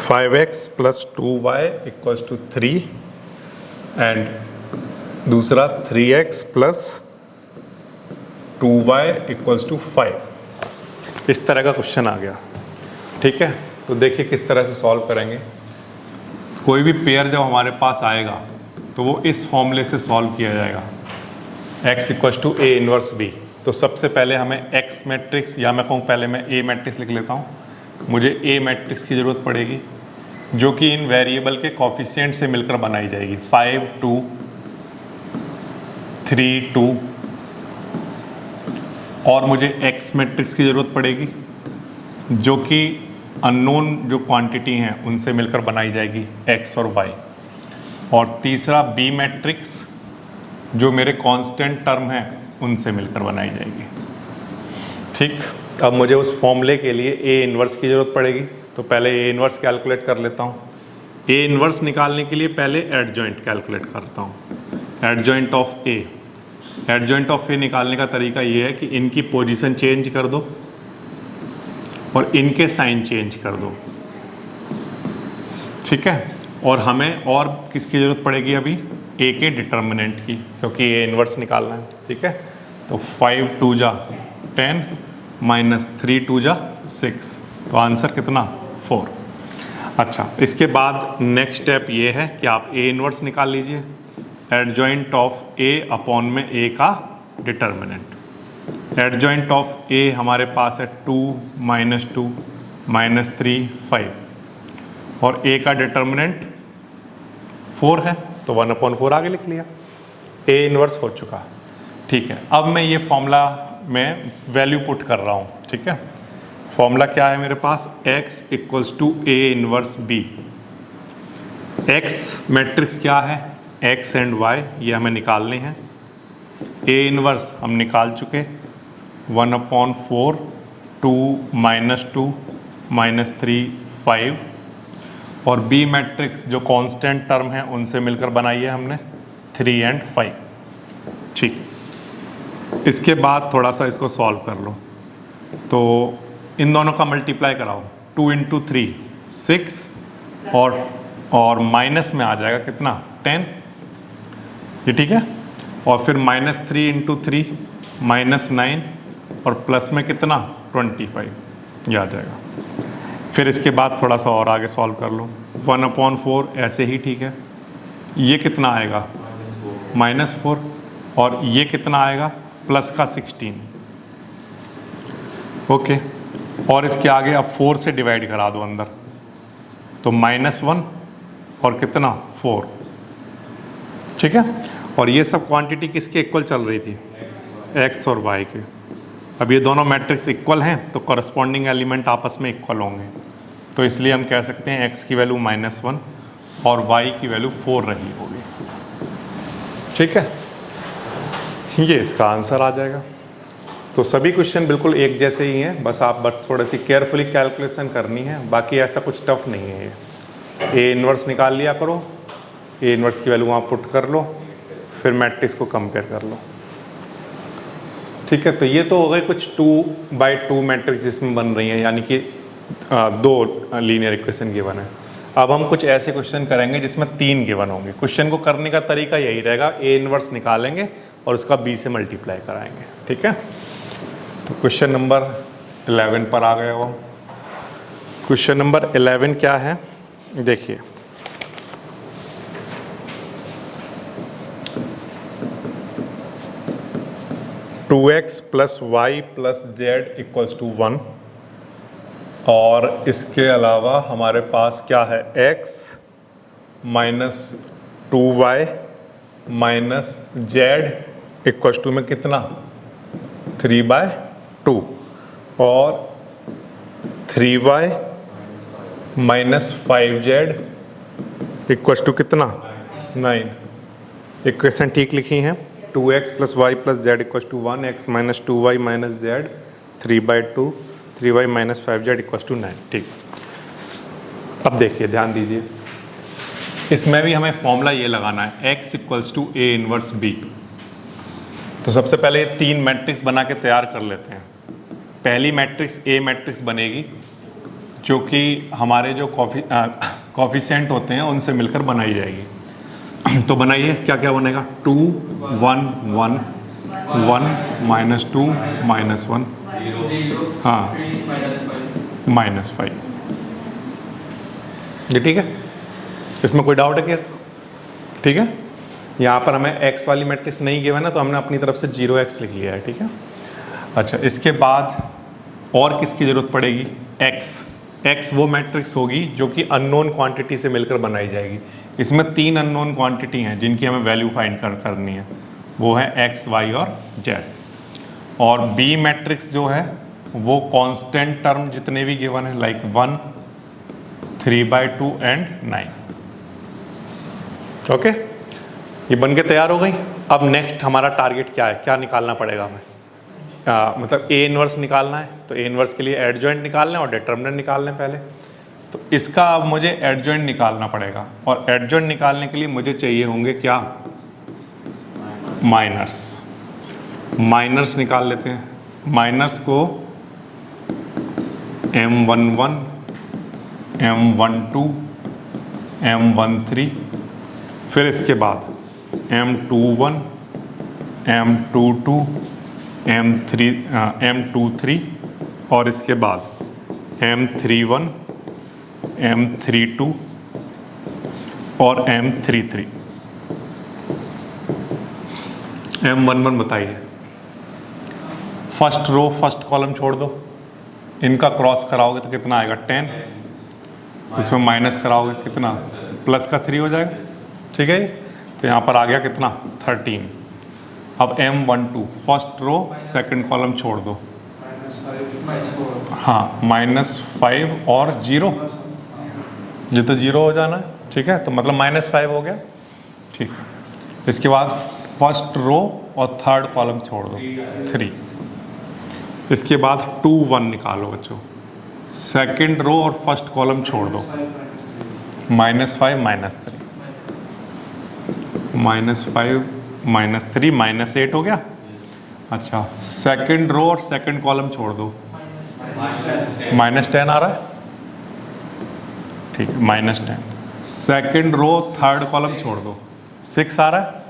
5x plus 2y equals to 3 and दूसरा 3x plus 2y equals to 5। इस तरह का क्वेश्चन आ गया। ठीक है, तो देखिए किस तरह से सॉल्व करेंगे। कोई भी पेयर जब हमारे पास आएगा तो वो इस फॉर्मूले से सॉल्व किया जाएगा, x equals to A inverse b। तो सबसे पहले हमें x मैट्रिक्स, या मैं कहूँ पहले मैं a मैट्रिक्स लिख लेता हूँ। मुझे a मैट्रिक्स की ज़रूरत पड़ेगी जो कि इन वेरिएबल के कॉफिशिएंट से मिलकर बनाई जाएगी, 5 2 3 2। और मुझे x मैट्रिक्स की ज़रूरत पड़ेगी जो कि अननोन जो क्वांटिटी हैं उनसे मिलकर बनाई जाएगी, x और y। और तीसरा b मैट्रिक्स जो मेरे कांस्टेंट टर्म हैं उनसे मिलकर बनाई जाएगी। ठीक, अब मुझे उस फॉर्मूले के लिए a इन्वर्स की ज़रूरत पड़ेगी। तो पहले a इन्वर्स कैलकुलेट कर लेता हूँ। a इन्वर्स निकालने के लिए पहले एडजॉइंट कैलकुलेट करता हूँ। Adjoint of a, adjoint of a निकालने का तरीका ये है कि इनकी पोजीशन चेंज कर दो और इनके साइन चेंज कर दो। ठीक है, और हमें और किसकी ज़रूरत पड़ेगी अभी, a के डिटर्मिनेंट की, क्योंकि a इन्वर्स निकालना है। ठीक है, तो 5 2 जा 10 माइनस 3 2 जा 6, तो आंसर कितना 4। अच्छा, इसके बाद नेक्स्ट स्टेप ये है कि आप a इन्वर्स निकाल लीजिए, एडजॉइंट ऑफ a अपॉन में a का डिटर्मिनेंट। एडजॉइंट ऑफ a हमारे पास है 2 माइनस 2 माइनस 3 5, और a का डिटर्मिनेंट 4 है, तो 1/4 आगे लिख लिया, a इन्वर्स हो चुका। ठीक है, अब मैं ये फॉर्मूला में वैल्यू पुट कर रहा हूँ। ठीक है, फॉर्मूला क्या है मेरे पास, x equals to a inverse b। x matrix क्या है, x एंड y, ये हमें निकालने हैं। a इन्वर्स हम निकाल चुके, 1/4 2 माइनस 2 माइनस 3 5, और b मैट्रिक्स जो कांस्टेंट टर्म है उनसे मिलकर बनाई है हमने, 3 एंड 5। ठीक, इसके बाद थोड़ा सा इसको सॉल्व कर लो। तो इन दोनों का मल्टीप्लाई कराओ, 2 इंटू 3 6, और माइनस में आ जाएगा कितना 10, ये ठीक है। और फिर माइनस 3 इंटू 3 माइनस 9, और प्लस में कितना 25, ये आ जाएगा। फिर इसके बाद थोड़ा सा और आगे सॉल्व कर लो, 1/4 ऐसे ही ठीक है। ये कितना आएगा -4, और ये कितना आएगा प्लस का 16। ओके, और इसके आगे अब 4 से डिवाइड करा दो अंदर, तो -1 और कितना 4। ठीक है, और ये सब क्वांटिटी किसके इक्वल चल रही थी, x और y के। अब ये दोनों मैट्रिक्स इक्वल हैं तो करस्पॉन्डिंग एलिमेंट आपस में इक्वल होंगे, तो इसलिए हम कह सकते हैं x की वैल्यू -1 और y की वैल्यू 4 रही होगी। ठीक है, ये इसका आंसर आ जाएगा। तो सभी क्वेश्चन बिल्कुल एक जैसे ही हैं, बस थोड़ी सी केयरफुली कैलकुलेशन करनी है, बाकी ऐसा कुछ टफ नहीं है। ये a इन्वर्स निकाल लिया करो, a इन्वर्स की वैल्यू वहाँ पुट कर लो, फिर मैट्रिक्स को कंपेयर कर लो। ठीक है, तो ये तो हो गए कुछ 2x2 मैट्रिक्स जिसमें बन रही हैं, यानी कि 2 लीनियर इक्वेशन गिवन है। अब हम कुछ ऐसे क्वेश्चन करेंगे जिसमें 3 गिवन होंगे। क्वेश्चन को करने का तरीका यही रहेगा, a इन्वर्स निकालेंगे और उसका b से मल्टीप्लाई कराएंगे। ठीक है, तो क्वेश्चन नंबर 11 पर आ गए हो। क्वेश्चन नंबर 11 क्या है, देखिए, two x plus y plus z equals to 1, और इसके अलावा हमारे पास क्या है, x minus 2y minus z equals to में कितना 3/2, और 3y minus 5z equals to कितना 9। इक्वेशन ठीक लिखी हैं, 2x plus y plus z equals to 1, x minus 2y minus z 3/2, 3y minus 5z equals to 9। ठीक, अब देखिए ध्यान दीजिए, इसमें भी हमें फॉर्मूला ये लगाना है, x equals to a inverse b। तो सबसे पहले ये 3 मैट्रिक्स बना के तैयार कर लेते हैं। पहली मैट्रिक्स a मैट्रिक्स बनेगी जो कि हमारे जो कॉफिशिएंट होते हैं उनसे मिलकर बनाई जाएगी। तो बनाइए, क्या क्या बनेगा? 2 1 1 1 -2 -1, हाँ -5। ये ठीक है? इसमें कोई डाउट है क्या? ठीक है। यहाँ पर हमें x वाली मैट्रिक्स नहीं गिवन है तो हमने अपनी तरफ से 0x लिख लिया है। ठीक है। अच्छा, इसके बाद और किसकी ज़रूरत पड़ेगी? x वो मैट्रिक्स होगी जो कि अननोन क्वांटिटी से मिलकर बनाई जाएगी। इसमें 3 अननोन क्वांटिटी हैं जिनकी हमें वैल्यू फाइंड करनी है, वो है x, y और z। और b मैट्रिक्स जो है वो कांस्टेंट टर्म जितने भी गिवन है, लाइक 1, 3/2 एंड 9। ओके, ये बन के तैयार हो गई। अब नेक्स्ट हमारा टारगेट क्या है? क्या निकालना पड़ेगा हमें? मतलब ए इनवर्स निकालना है। तो ए इनवर्स के लिए एडजॉइंट निकालना है और डिटर्मिनेंट निकालना है पहले। तो इसका अब मुझे एडजॉइंट निकालना पड़ेगा, और एडजॉइंट निकालने के लिए मुझे चाहिए होंगे क्या? माइनर्स निकाल लेते हैं। माइनर्स को M11, M12, M13, फिर इसके बाद M21, M22, M23 और इसके बाद M31, M32 और M33। M11 बताइए। फर्स्ट रो फर्स्ट कॉलम छोड़ दो, इनका क्रॉस कराओगे तो कितना आएगा? 10। इसमें माइनस कराओगे कितना? प्लस का 3 हो जाएगा। ठीक है, तो यहाँ पर आ गया कितना? 13। अब M12 first row second column छोड़ दो, हाँ -5 और 0, ये तो 0 हो जाना है। ठीक है, तो मतलब -5 हो गया। ठीक, इसके बाद फर्स्ट रो और थर्ड कॉलम छोड़ दो, 3। इसके बाद 2 1 निकालो बच्चों, सेकंड रो और फर्स्ट कॉलम छोड़ दो, -5 -3, -5 -3 -8 हो गया। अच्छा, सेकंड रो और सेकंड कॉलम छोड़ दो, -10 आ रहा है। ठीक है, -10। सेकंड रो थर्ड कॉलम छोड़ दो, 6 आ रहा है।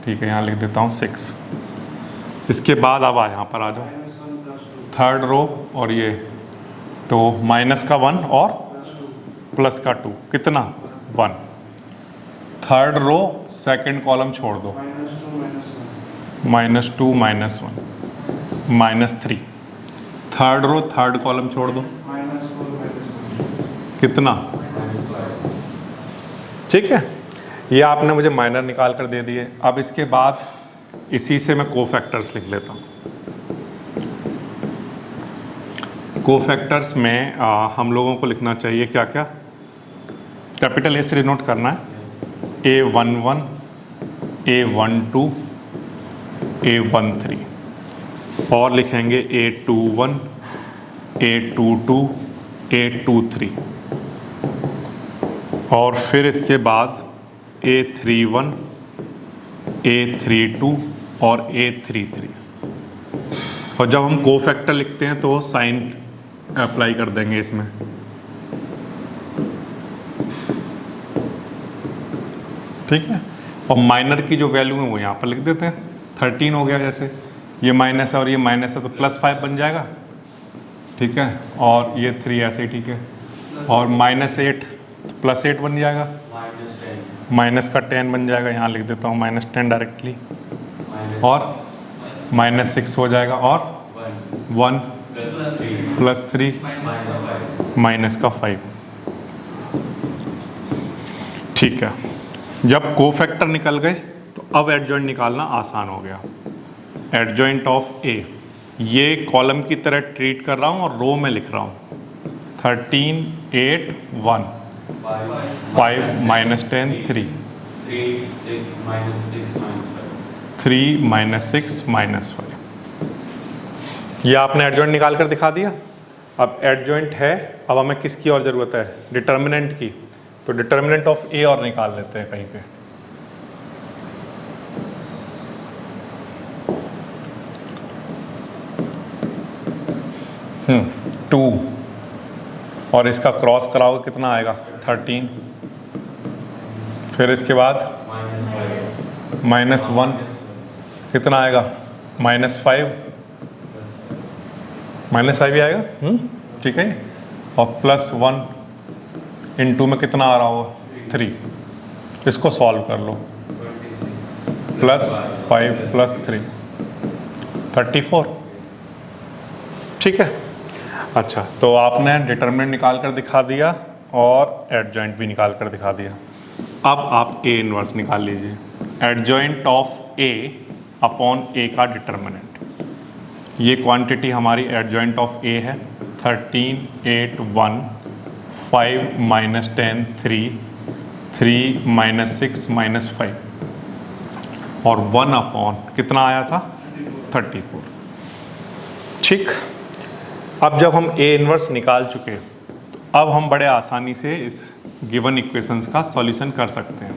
ठीक है, यहाँ लिख देता हूँ 6। इसके बाद अब यहाँ पर आ जाओ, थर्ड रो और ये तो माइनस का 1 और प्लस का 2, कितना? 1। थर्ड रो सेकंड कॉलम छोड़ दो, -2 -1 -3। थर्ड रो थर्ड कॉलम छोड़ दो, कितना? ठीक है, ये आपने मुझे माइनर निकाल कर दे दिए। अब इसके बाद इसी से मैं कोफैक्टर्स लिख लेता हूँ। कोफैक्टर्स में हम लोगों को लिखना चाहिए क्या क्या? कैपिटल ए से डिनोट करना है, A11, A12, A13, और लिखेंगे A21, A22, A23, और फिर इसके बाद A31, A32 और A33। और जब हम कोफैक्टर लिखते हैं तो साइन अप्लाई कर देंगे इसमें। ठीक है, और माइनर की जो वैल्यू है वो यहाँ पर लिख देते हैं। 13 हो गया, जैसे ये माइनस है और ये माइनस है तो +5 बन जाएगा। ठीक है, और ये 3 ऐसे ही। ठीक है, और -8 +8 बन जाएगा, माइनस का 10 बन जाएगा। यहाँ लिख देता हूँ -10 डायरेक्टली, और -6 हो जाएगा, और 1 +3 -5। ठीक है, जब कोफैक्टर निकल गए तो अब एडजॉइंट निकालना आसान हो गया। एडजॉइंट ऑफ ए, ये कॉलम की तरह ट्रीट कर रहा हूँ और रो में लिख रहा हूँ। 13 8 1 5 -10 3 3 -6 -5। ये आपने एडजॉइंट निकाल कर दिखा दिया। अब एडजॉइंट है, अब हमें किसकी और ज़रूरत है? डिटर्मिनेंट की। तो डिटर्मिनेंट ऑफ ए और निकाल लेते हैं कहीं पे। और इसका क्रॉस कराओगे कितना आएगा 13, फिर इसके बाद -1 कितना आएगा -5 ही आएगा, ठीक है। और +1 × में कितना आ रहा होगा 3, इसको सॉल्व कर लो, +5 + 3 34, ठीक है। अच्छा, तो आपने डिटरमिनेंट निकाल कर दिखा दिया और एडजॉइंट भी निकाल कर दिखा दिया। अब आप A इनवर्स निकाल लीजिए, adjoint of A upon A का डिटरमिनेंट। ये क्वांटिटी हमारी एडजॉइंट ऑफ A है 13, 8, 1, 5 - 10 3, 3 - 6 - 5 और 1 अपॉन कितना आया था 34, ठीक। अब जब हम A इनवर्स निकाल चुके, अब हम बड़े आसानी से इस गिवन इक्वेशंस का सॉल्यूशन कर सकते हैं।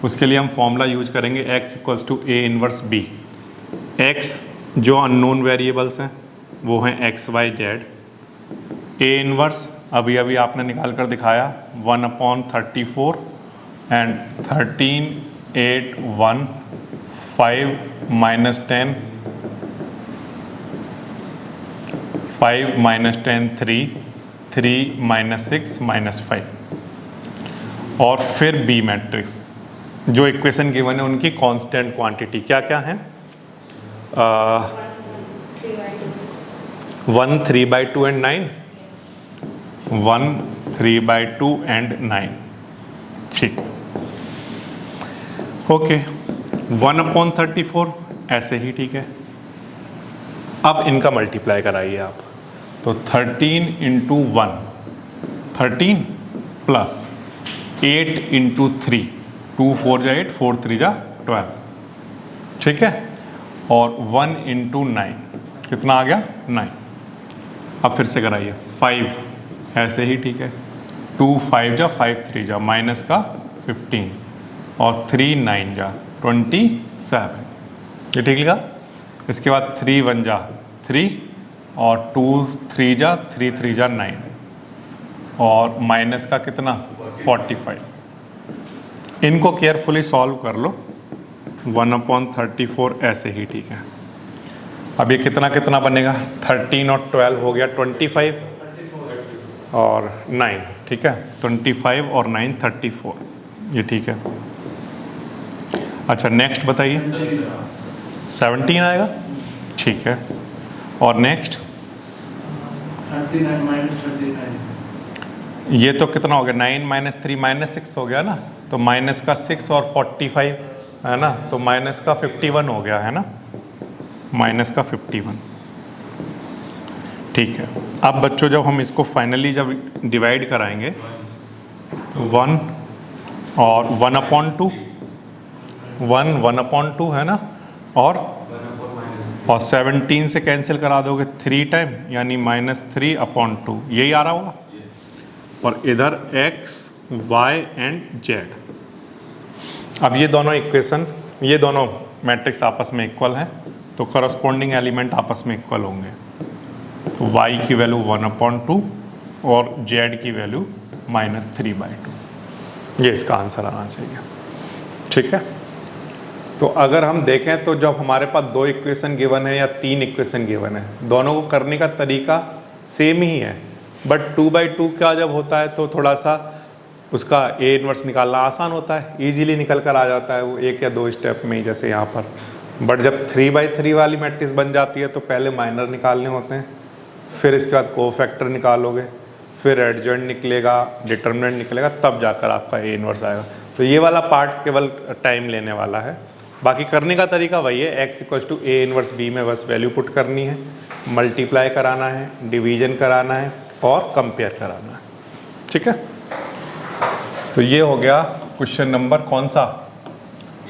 उसके लिए हम फॉर्मूला यूज करेंगे x = A inverse B। x जो अननोन वेरिएबल्स हैं वो हैं x, y, z। A inverse अभी अभी आपने निकाल कर दिखाया 1/34 एंड 13, 8, 1, 5 - 10 5 - 10 3, 3 - 6 - 5 और फिर B मैट्रिक्स। जो इक्वेशन गिवन है उनकी कांस्टेंट क्वांटिटी क्या क्या है, 1 3/2 एंड 9, 1 3/2 एंड 9, ठीक। ओके, 1/34 ऐसे ही ठीक है। अब इनका मल्टीप्लाई कराइए आप, तो 13 × 1 13 प्लस 8 × 3 2 4 जा 8 4 3 जा 12, ठीक है। और 1 × 9 कितना आ गया 9। अब फिर से कराइए 5 ऐसे ही ठीक है, 2 5 जा 5 3 जा माइनस का 15 और 3 9 जा 27, ये ठीक लिखा। इसके बाद 3 1 जा 3 और 2 3 जा 3 3 जा 9 और माइनस का कितना 45। इनको केयरफुली सॉल्व कर लो, 1/34 ऐसे ही ठीक है। अब ये कितना कितना बनेगा, 13 और 12 हो गया 25 और 9, ठीक है। 25 और 9 34, ये ठीक है। अच्छा नेक्स्ट बताइए, 17 आएगा, ठीक है। और नेक्स्ट 39 ये तो कितना हो गया 9 - 3 -6 हो गया ना, तो माइनस का 6 और 45 है ना, तो माइनस का 51 हो गया है ना, माइनस का 51, ठीक है। अब बच्चों जब हम इसको फाइनली जब डिवाइड कराएंगे 1 और 1/2 1/2 है ना, और 17 से कैंसिल करा दोगे 3 टाइम यानी -3/2, यही आ रहा होगा। और इधर x, y एंड z। अब ये दोनों इक्वेशन, ये दोनों मैट्रिक्स आपस में इक्वल हैं, तो करस्पॉन्डिंग एलिमेंट आपस में इक्वल होंगे। तो y की वैल्यू 1/2 और z की वैल्यू -3/2, ये इसका आंसर आना चाहिए, ठीक है। तो अगर हम देखें तो जब हमारे पास 2 इक्वेशन गिवन है या 3 इक्वेशन गिवन है, दोनों को करने का तरीका सेम ही है, बट 2/2 का जब होता है तो थोड़ा सा उसका A इनवर्स निकालना आसान होता है, इजीली निकल कर आ जाता है वो 1 या 2 स्टेप में ही, जैसे यहाँ पर। बट जब 3/3 वाली मैट्रिक्स बन जाती है तो पहले माइनर निकालने होते हैं, फिर इसके बाद कोफैक्टर निकालोगे, फिर एडजॉइंट निकलेगा, डिटरमिनेंट निकलेगा, तब जाकर आपका A इनवर्स आएगा। तो ये वाला पार्ट केवल टाइम लेने वाला है, बाकी करने का तरीका वही है। x = A इनवर्स B में बस वैल्यू पुट करनी है, मल्टीप्लाई कराना है, डिवीजन कराना है और कंपेयर कराना है, ठीक है। तो ये हो गया क्वेश्चन नंबर कौन सा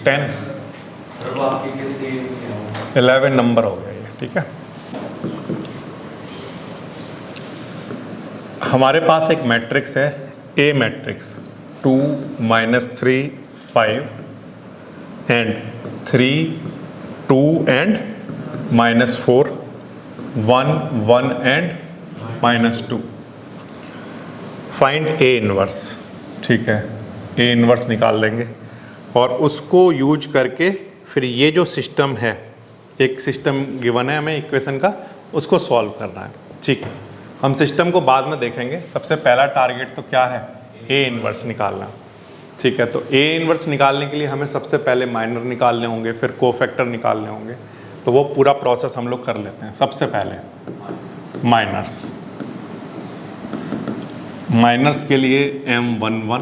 10, 11 नंबर हो गया ये, ठीक है। हमारे पास एक मैट्रिक्स है A matrix 2 - 3 5 and 3 2 and -4 1 1 and -2। Find A inverse, ठीक है, ए इनवर्स निकाल लेंगे और उसको यूज करके फिर ये जो सिस्टम है, एक सिस्टम गिवन है हमें इक्वेशन का, उसको सॉल्व करना है, ठीक है। हम सिस्टम को बाद में देखेंगे, सबसे पहला टारगेट तो क्या है, ए इनवर्स निकालना, ठीक है। तो ए इनवर्स निकालने के लिए हमें सबसे पहले माइनर निकालने होंगे, फिर कोफैक्टर निकालने होंगे, तो वो पूरा प्रोसेस हम लोग कर लेते हैं। सबसे पहले माइनर्स के लिए M11,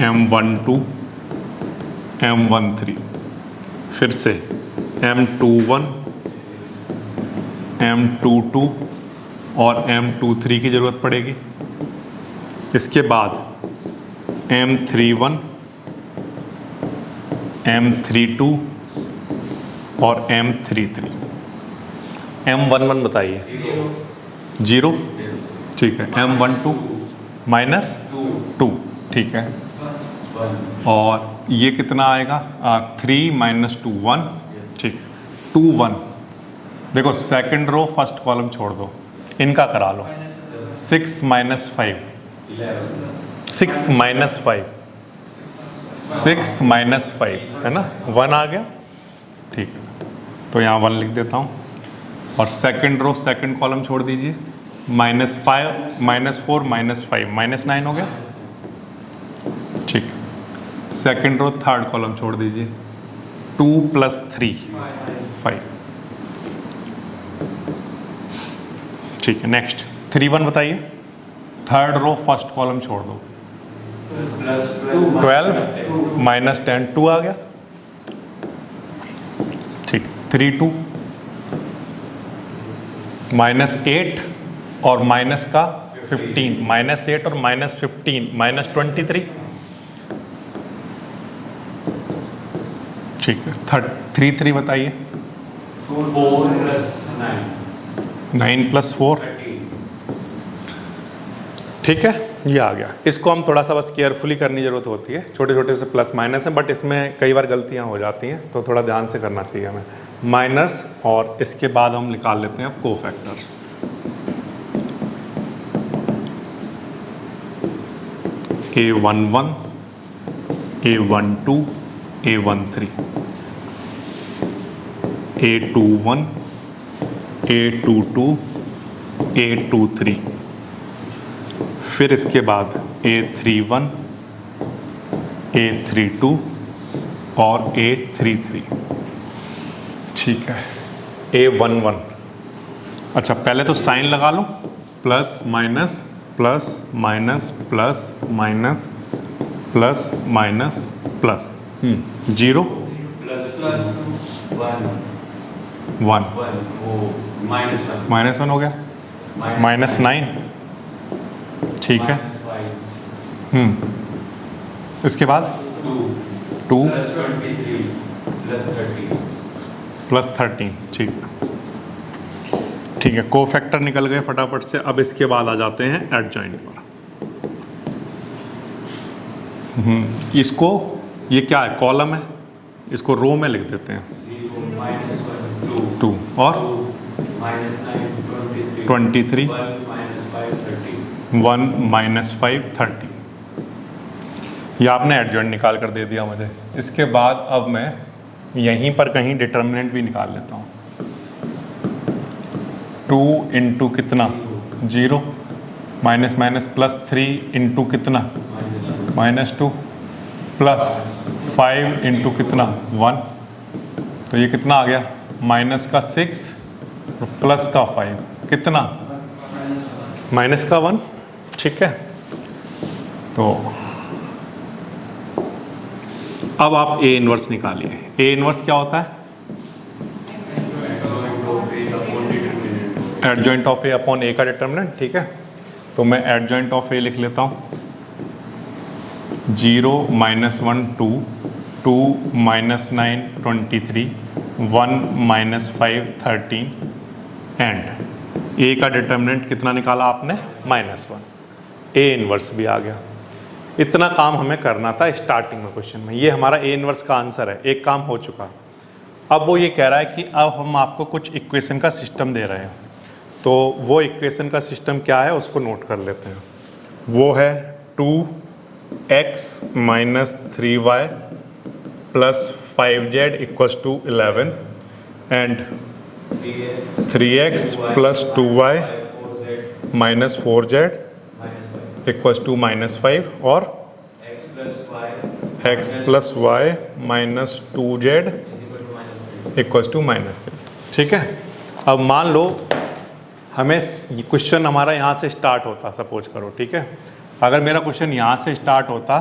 M12, M13, फिर से M21, M22 और M23 की ज़रूरत पड़ेगी। इसके बाद M31, M32 और M33। M11 बताइए, 0, ठीक है। M12 -2, ठीक है। और ये कितना आएगा, 3 - 2 1, ठीक, 2 1। देखो सेकंड रो फर्स्ट कॉलम छोड़ दो, इनका करा लो। 6 - 5, 6 - 5, 6 - 5 है ना, 1 आ गया, ठीक है। तो यहाँ 1 लिख देता हूँ। और सेकंड रो सेकंड कॉलम छोड़ दीजिए, -5 - 4 -5 -9 हो गया, ठीक। सेकंड रो थर्ड कॉलम छोड़ दीजिए, 2 + 3 5, ठीक है। नेक्स्ट 3 1 बताइए। थर्ड रो फर्स्ट कॉलम छोड़ दो, 12 - 10 2 आ गया, ठीक। 3 2 -8 और माइनस का 15, -8 और -15 -23, ठीक है। 3 3 बताइए। 4 + 9, 9 + 4, ठीक है, ये आ गया। इसको हम थोड़ा सा बस केयरफुली करनी ज़रूरत होती है, छोटे छोटे से प्लस माइनस है, बट इसमें कई बार गलतियां हो जाती हैं, तो थोड़ा ध्यान से करना चाहिए हमें। माइनर्स, और इसके बाद हम निकाल लेते हैं cofactors. A11, A12, A13, A21, A22, A23, फिर इसके बाद A31, A32 और A33, ठीक है। A11, अच्छा पहले तो साइन लगा लो, plus minus plus minus plus minus plus minus plus 0 +2 1 1 वो -1 -1 हो गया, -9, ठीक है। इसके बाद 2 +23 +13, ठीक है, ठीक है। कोफैक्टर निकल गए फटाफट से। अब इसके बाद आ जाते हैं एडजॉइंट पर। इसको, ये क्या है, कॉलम है, इसको रो में लिख देते हैं। 0 -1 2 और -9 23 1 - 5 1 - 5 30। ये आपने एडजॉइंट निकाल कर दे दिया मुझे। इसके बाद अब मैं यहीं पर कहीं डिटर्मिनेंट भी निकाल लेता हूँ। 2 × कितना, 0, माइनस माइनस +3 × कितना, -2, +5 × कितना, 1, तो ये कितना आ गया, -6 +5 कितना, -1, ठीक है। तो अब आप ए इनवर्स निकालिए। ए इनवर्स क्या होता है, एडजॉइंट ऑफ ए अपॉन ए का डिटर्मिनेंट, ठीक है। तो मैं एडजॉइंट ऑफ ए लिख लेता हूँ, 0 - 1 2 2 - 9 23 1 - 5 13 एंड ए का डिटर्मिनेंट कितना निकाला आपने, -1। ए इनवर्स भी आ गया। इतना काम हमें करना था स्टार्टिंग में क्वेश्चन में। ये हमारा ए इनवर्स का आंसर है, एक काम हो चुका। अब वो ये कह रहा है कि अब हम आपको कुछ इक्वेशन का सिस्टम दे रहे हैं, तो वो इक्वेशन का सिस्टम क्या है उसको नोट कर लेते हैं। वो है 2x minus 3y plus 5z equals to 11 and 3x plus 2y 4z minus 4z minus 5 equals to minus 5 और x plus y x plus y minus 2z is equal to minus 3. Equals to minus 3। ठीक है, अब मान लो हमें question हमारा यहाँ से start होता, सपोज करो, ठीक है। अगर मेरा क्वेश्चन यहाँ से स्टार्ट होता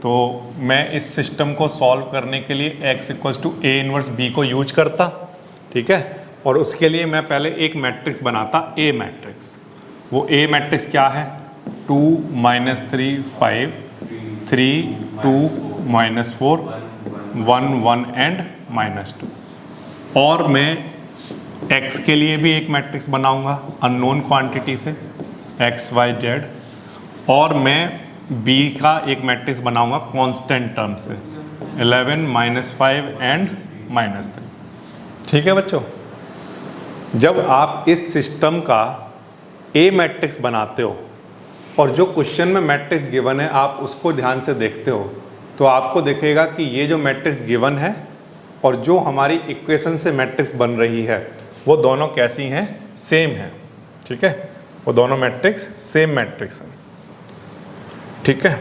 तो मैं इस सिस्टम को सॉल्व करने के लिए x equals to A inverse b को यूज करता, ठीक है। और उसके लिए मैं पहले एक मैट्रिक्स बनाता, ए मैट्रिक्स। वो ए मैट्रिक्स क्या है? 2 माइनस 3 5 3 2 माइनस 4 1 1 एंड माइनस 2। और मैं x के लिए भी एक मैट्रिक्स बनाऊंगा अननोन क्वांटिटी से x y z, और मैं b का एक मैट्रिक्स बनाऊंगा कांस्टेंट टर्म से 11 माइनस 5 एंड माइनस 3। ठीक है बच्चों, जब आप इस सिस्टम का ए मैट्रिक्स बनाते हो और जो क्वेश्चन में मैट्रिक्स गिवन है आप उसको ध्यान से देखते हो तो आपको दिखेगा कि ये जो मैट्रिक्स गिवन है और जो हमारी इक्वेशन से मैट्रिक्स बन रही है वो दोनों कैसी हैं? सेम हैं। ठीक है, वो दोनों मैट्रिक्स सेम मैट्रिक्स हैं। ठीक है,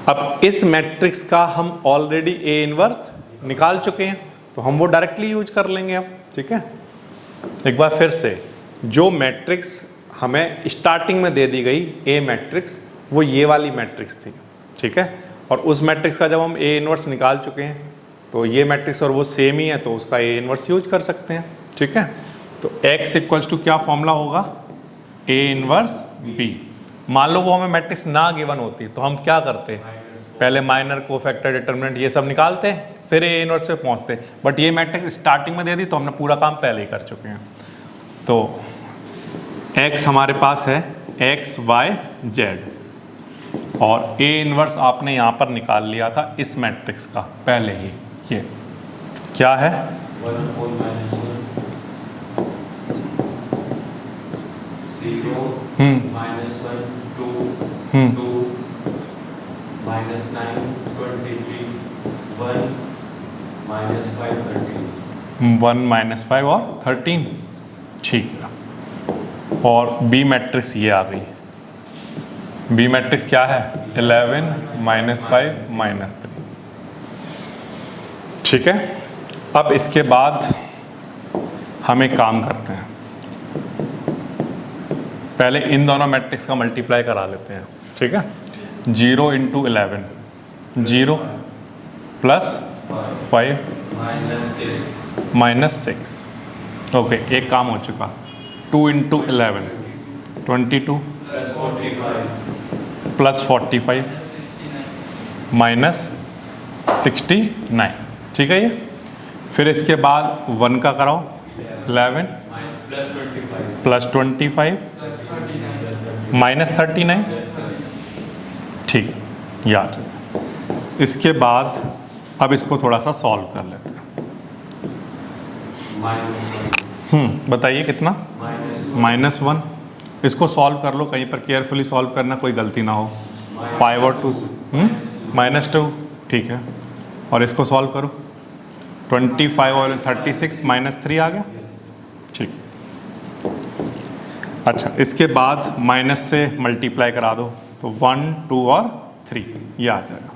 अब इस मैट्रिक्स का हम ऑलरेडी ए इनवर्स निकाल चुके हैं तो हम वो डायरेक्टली यूज कर लेंगे अब। ठीक है, एक बार फिर से, जो मैट्रिक्स हमें स्टार्टिंग में दे दी गई ए मैट्रिक्स वो ये वाली मैट्रिक्स थी। ठीक है, और उस मैट्रिक्स का जब हम ए इनवर्स निकाल चुके हैं तो ये मैट्रिक्स और वो सेम ही है तो उसका ए इनवर्स यूज कर सकते हैं। ठीक है, तो x इक्वल्स टू क्या फॉर्मूला होगा? ए इनवर्स b। मान लो वो हमें मैट्रिक्स ना गिवन होती तो हम क्या करते? पहले माइनर कोफैक्टर डिटरमिनेंट ये सब निकालते फिर ए इनवर्स पे पहुंचते, बट ये मैट्रिक्स स्टार्टिंग में दे दी तो हमने पूरा काम पहले ही कर चुके हैं। तो x हमारे पास है x y z और ए इनवर्स आपने यहाँ पर निकाल लिया था इस मैट्रिक्स का पहले ही। ये क्या है? 1 upon minus 1 0 minus 1 2 2 minus 9 23 1 minus 5 13 1 minus 5 और 13। ठीक है, और बी मैट्रिक्स ये आ गई। बी मैट्रिक्स क्या है? 11 माइनस 5 माइनस 3। ठीक है, अब इसके बाद हम एक काम करते हैं, पहले इन दोनों मैट्रिक्स का मल्टीप्लाई करा लेते हैं। ठीक है, 0 इंटू 11 0 प्लस 5 माइनस 6। ओके, एक काम हो चुका। 2 इंटू 11 22 प्लस 45 माइनस 69। ठीक है, ये फिर इसके बाद 1 का कराओ 11 प्लस 25 माइनस 39। ठीक, याद है। इसके बाद अब इसको थोड़ा सा सॉल्व कर लेते हैं। बताइए कितना? -1। इसको सॉल्व कर लो, कहीं पर केयरफुली सॉल्व करना, कोई गलती ना हो। 5 और 2 -2। ठीक है, और इसको सॉल्व करो। 25 और 36 -3 आ गया। ठीक, अच्छा, इसके बाद माइनस से मल्टीप्लाई करा दो तो 1 2 और 3 ये आ जाएगा।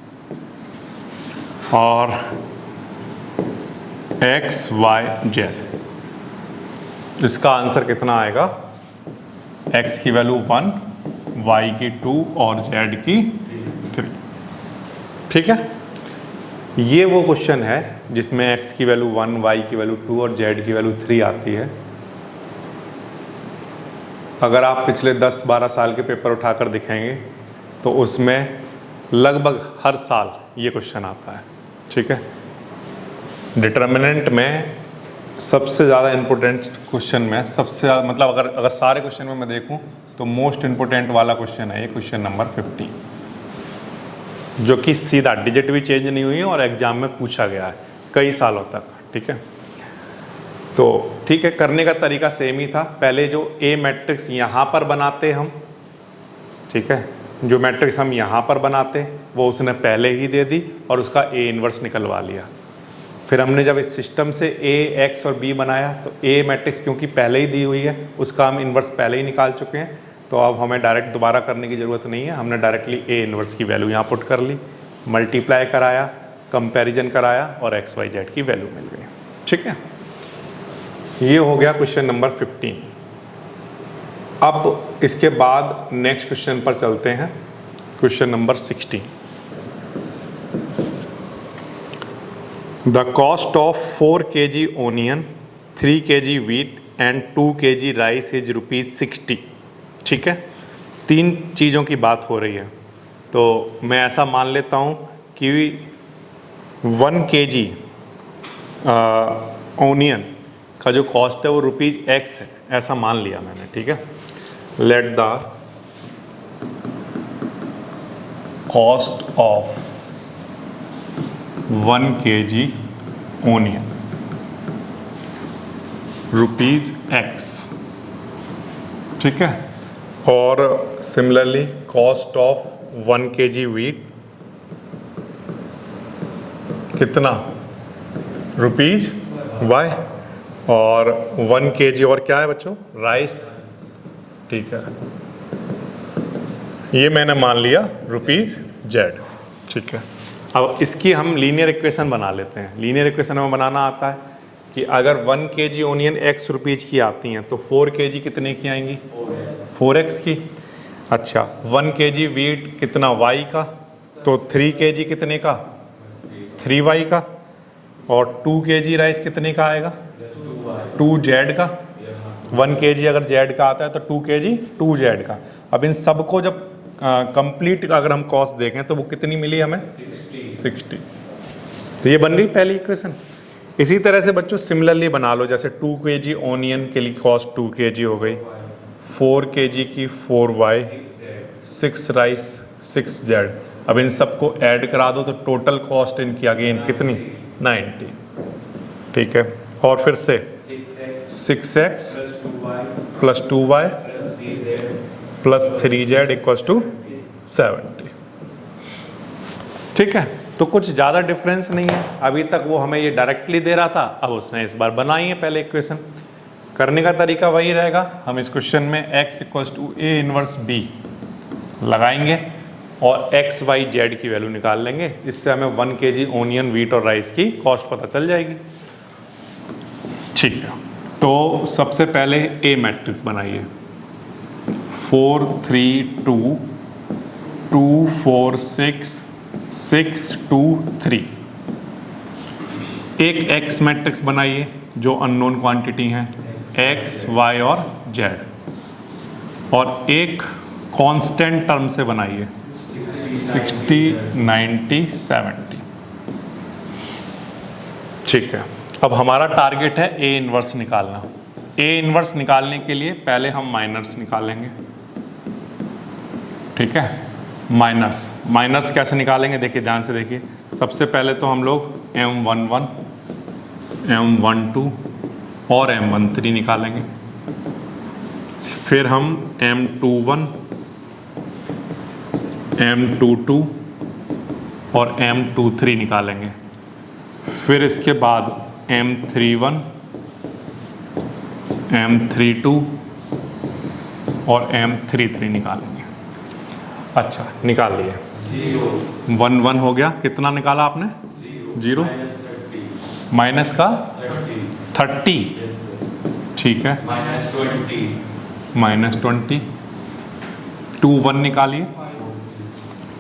और x y z, इसका आंसर कितना आएगा? x की वैल्यू 1, y की 2 और z की 3। ठीक है, ये वो क्वेश्चन है जिसमें x की वैल्यू 1, y की वैल्यू 2 और z की वैल्यू 3 आती है। अगर आप पिछले 10-12 साल के पेपर उठाकर दिखेंगे तो उसमें लगभग हर साल ये क्वेश्चन आता है। ठीक है, डिटर्मिनेंट में सबसे ज़्यादा इम्पोर्टेंट क्वेश्चन में सबसे मतलब अगर सारे क्वेश्चन में मैं देखूं तो मोस्ट इम्पोर्टेंट वाला क्वेश्चन है ये क्वेश्चन नंबर 50, जो कि सीधा डिजिट भी चेंज नहीं हुई है और एग्जाम में पूछा गया है कई सालों तक। ठीक है, तो ठीक है, करने का तरीका सेम ही था। पहले जो ए मैट्रिक्स यहाँ पर बनाते हम ठीक है, जो मैट्रिक्स हम यहाँ पर बनाते वो उसने पहले ही दे दी और उसका ए इन्वर्स निकलवा लिया। फिर हमने जब इस सिस्टम से ए, एक्स और बी बनाया तो ए मैट्रिक्स क्योंकि पहले ही दी हुई है उसका हम इन्वर्स पहले ही निकाल चुके हैं, तो अब हमें डायरेक्ट दोबारा करने की ज़रूरत नहीं है। हमने डायरेक्टली ए इन्वर्स की वैल्यू यहाँ पुट कर ली, मल्टीप्लाई कराया, कंपैरिजन कराया और एक्स वाई जेड की वैल्यू मिल गई। ठीक है, ये हो गया क्वेश्चन नंबर 15। अब इसके बाद नेक्स्ट क्वेश्चन पर चलते हैं, question number 16। The cost of 4 kg onion, 3 kg wheat and 2 kg rice is ₹60। ठीक है, 3 चीज़ों की बात हो रही है, तो मैं ऐसा मान लेता हूँ कि 1 kg ओनियन का जो कॉस्ट है वो ₹X है, ऐसा मान लिया मैंने। ठीक है, let the cost of 1 kg onion ₹X। ठीक है, और similarly cost of 1 kg wheat कितना ₹Y, और 1 kg और क्या है बच्चों, राइस। ठीक है, ये मैंने मान लिया ₹Z। ठीक है, अब इसकी हम लीनियर इक्वेशन बना लेते हैं। लीनियर इक्वेशन हमें बनाना आता है कि अगर 1 kg ओनियन ₹X की आती हैं तो 4 kg कितने की आएंगी, 4X की। अच्छा, 1 kg वीट कितना Y का, तो 3 kg कितने का, 3Y का, और 2 kg राइस कितने का आएगा, 2Z का। 1 kg अगर Z का आता है तो 2 kg 2Z का। अब इन सबको जब कंप्लीट अगर हम कॉस्ट देखें तो वो कितनी मिली हमें, 60। तो ये बन गई पहली इक्वेशन। इसी तरह से बच्चों सिमिलरली बना लो, जैसे 2 kg ओनियन के लिए कॉस्ट 2 kg हो गई, 4 kg की 4Y, 6 राइस 6Z। अब इन सबको ऐड करा दो तो टोटल कॉस्ट इनकी अगेन कितनी, 90। ठीक है, और फिर से 6x plus 2y plus 3z equals to 70। ठीक है, तो कुछ ज़्यादा डिफरेंस नहीं है। अभी तक वो हमें ये डायरेक्टली दे रहा था, अब उसने इस बार बनाई है पहले इक्वेशन। करने का तरीका वही रहेगा, हम इस क्वेश्चन में x equals to A inverse B लगाएंगे और एक्स वाई जेड की वैल्यू निकाल लेंगे। इससे हमें 1 kg ओनियन, वीट और राइस की कॉस्ट पता चल जाएगी। ठीक है, तो सबसे पहले ए मैट्रिक्स बनाइए, 4 3 2 2 4 6 6 2 3। एक एक्स मैट्रिक्स बनाइए जो अननोन क्वांटिटी हैं, एक्स वाई और जेड, और एक कांस्टेंट टर्म से बनाइए 60 90 70। ठीक है, अब हमारा टारगेट है ए इन्वर्स निकालना। ए इन्वर्स निकालने के लिए पहले हम माइनर्स निकालेंगे। ठीक है, माइनर्स कैसे निकालेंगे, देखिए ध्यान से देखिए। सबसे पहले तो हम लोग M11 M12 और M13 निकालेंगे, फिर हम M21 M22 और M23 निकालेंगे, फिर इसके बाद M31 M32 और M33 निकालेंगे। अच्छा, निकाल लिए। 1 1 हो गया, कितना निकाला आपने, 0 माइनस का 30। ठीक है, -20 2 1 निकालिए,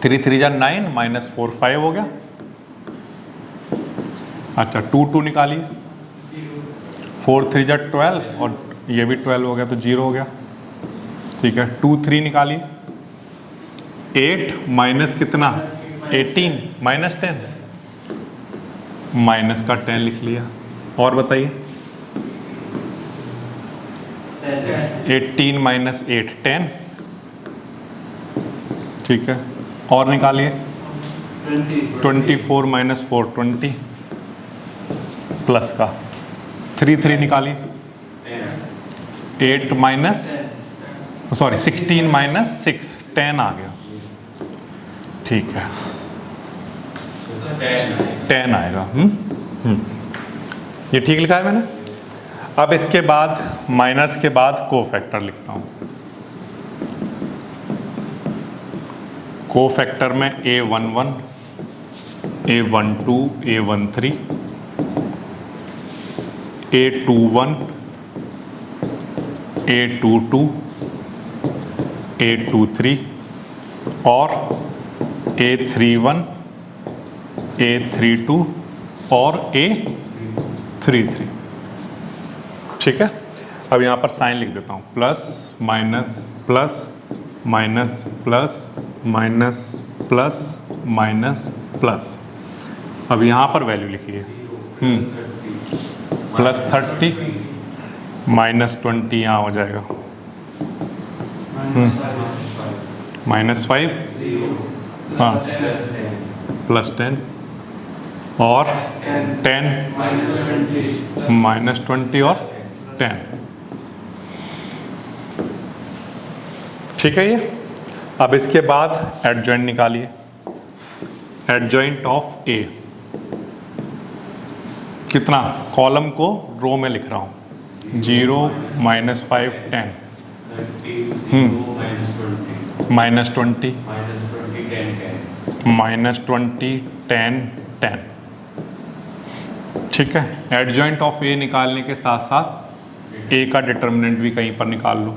3 3 जा 9 -4 5 हो गया। अच्छा, 2 2 निकालिए, 4 3 जा 12 और ये भी 12 हो गया तो 0 हो गया। ठीक है, 2 3 निकालिए, 8 माइनस कितना, 18 -10, माइनस का 10 लिख लिया। और बताइए, 18 - 8 10। ठीक है, और निकालिए, 24 - 4 20 प्लस का 3 3 निकालिए, 8 - सॉरी 16 माइनस 6 10 आ गया, ठीक है 10 आएगा। ये ठीक लिखा है मैंने। अब इसके बाद माइनस के बाद कोफैक्टर लिखता हूँ। कोफैक्टर में A11 A12 A13 A21 A22 A23 और A31 A32 और A33, ठीक है। अब यहाँ पर साइन लिख देता हूँ, plus minus plus minus plus minus plus minus plus. अब यहाँ पर वैल्यू लिखिए, प्लस 30 माइनस 20 यहाँ हो जाएगा, माइनस 5 हाँ प्लस 10 और 10 माइनस 20 और 10, ठीक है ये। अब इसके बाद एडजॉइंट निकालिए, एडजॉइंट ऑफ ए कितना, कॉलम को रो में लिख रहा हूँ, 0 माइनस 5 10 माइनस 20 माइनस 20 10 10, ठीक है। एडजॉइंट ऑफ ए निकालने के साथ साथ ए का डिटर्मिनेंट भी कहीं पर निकाल लो।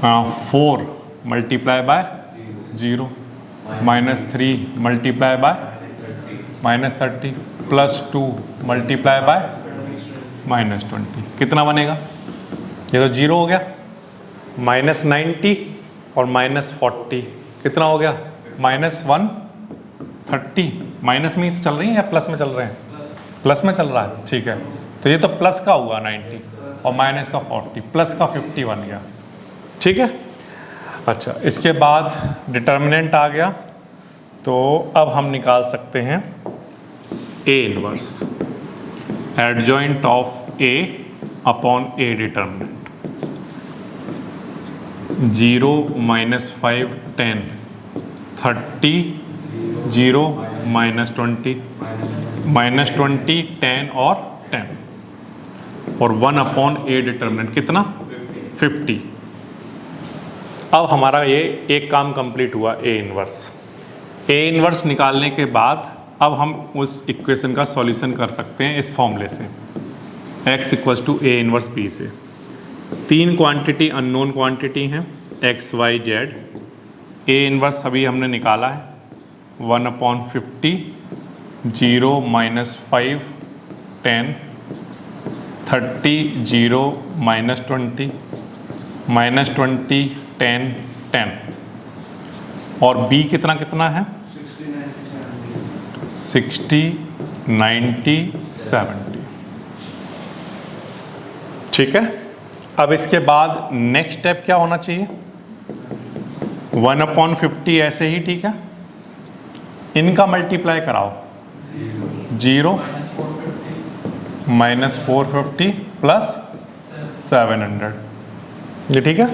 4 multiply by 0 minus 3 multiply by minus 30 plus 2 multiply by minus 20, कितना बनेगा, ये तो 0 हो गया, माइनस 90 और माइनस 40 कितना हो गया, माइनस 130। माइनस में ही तो चल रही है या प्लस में चल रहे हैं, प्लस में चल रहा है, ठीक है। तो ये तो प्लस का हुआ 90 और माइनस का 40, प्लस का 50 बन गया, ठीक है। अच्छा, इसके बाद डिटर्मिनेंट आ गया, तो अब हम निकाल सकते हैं A inverse, adjoint of A upon A determinant. 0 minus 5 10 30 0 minus 20 minus 20 10 और 10 और 1 अपॉन ए डिटर्मिनेंट कितना 50। अब हमारा ये एक काम कंप्लीट हुआ, ए इनवर्स। ए इनवर्स निकालने के बाद अब हम उस इक्वेशन का सॉल्यूशन कर सकते हैं इस फॉर्मूले से, x equals to A inverse B से। 3 क्वांटिटी अननोन क्वांटिटी हैं x y z। A inverse अभी हमने निकाला है 1 अपॉन 50 0 माइनस 5 10 30 0 माइनस 20 माइनस 20 10 10 और b कितना कितना है 60 90 70, ठीक है। अब इसके बाद नेक्स्ट स्टेप क्या होना चाहिए, 1 अपॉन 50 ऐसे ही, ठीक है। इनका मल्टीप्लाई कराओ, 0 माइनस 450 प्लस 700, ये ठीक है।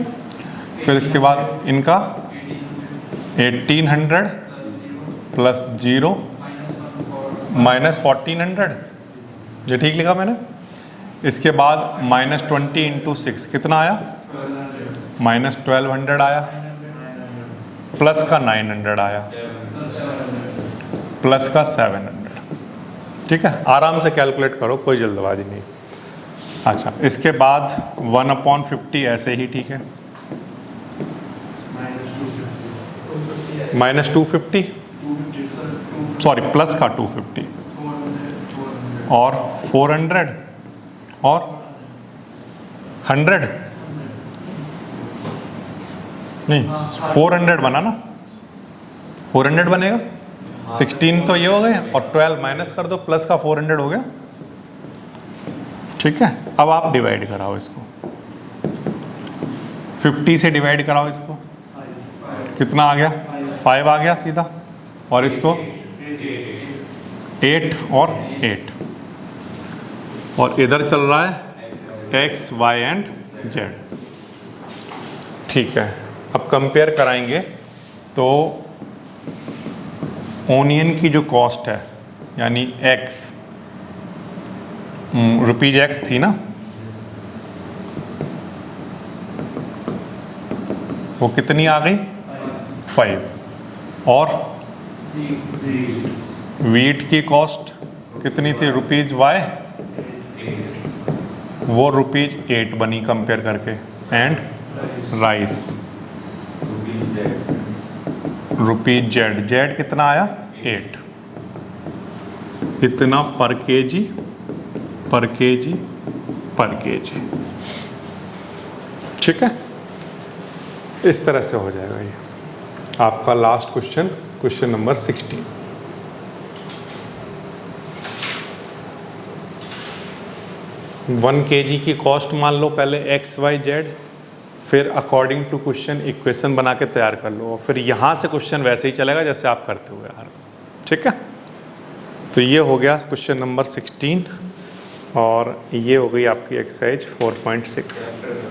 फिर इसके बाद इनका 1800 प्लस 0 माइनस 1400, ये ठीक लिखा मैंने। इसके बाद माइनस 20 इंटू 6 कितना आया, माइनस 1200 आया, प्लस का 900 आया, प्लस का 700, ठीक है। आराम से कैलकुलेट करो, कोई जल्दबाजी नहीं। अच्छा, इसके बाद 1 अपॉन 50 ऐसे ही, ठीक है। माइनस 250 सॉरी प्लस का 250 और 400 और 100 नहीं 400 बना ना, 400 बनेगा। 16 तो ये हो गए और 12 माइनस कर दो, प्लस का 400 हो गया, ठीक है। अब आप डिवाइड कराओ इसको, 50 से डिवाइड कराओ इसको, कितना आ गया 5 आ गया सीधा, और इसको 8 और 8 और इधर चल रहा है x y एंड z, ठीक है, अब कंपेयर कराएंगे तो ओनियन की जो कॉस्ट है यानी एक्स रुपीज एक्स थी ना, वो कितनी आ गई 5, और वीट की कॉस्ट कितनी थी रुपीज वाई, वो रुपीज 8 बनी कंपेयर करके, and rice rupees Z, Z कितना आया 8, इतना पर केजी पर केजी पर केजी। ठीक है, इस तरह से हो जाएगा ये आपका last question, question number 16। One KG की कॉस्ट मान लो पहले एक्स वाई जेड, फिर अकॉर्डिंग टू क्वेश्चन इक्वेशन बना के तैयार कर लो, और फिर यहाँ से क्वेश्चन वैसे ही चलेगा जैसे आप करते हुए यार। ठीक है, तो ये हो गया क्वेश्चन नंबर 16 और ये हो गई आपकी एक्सरसाइज 4.6।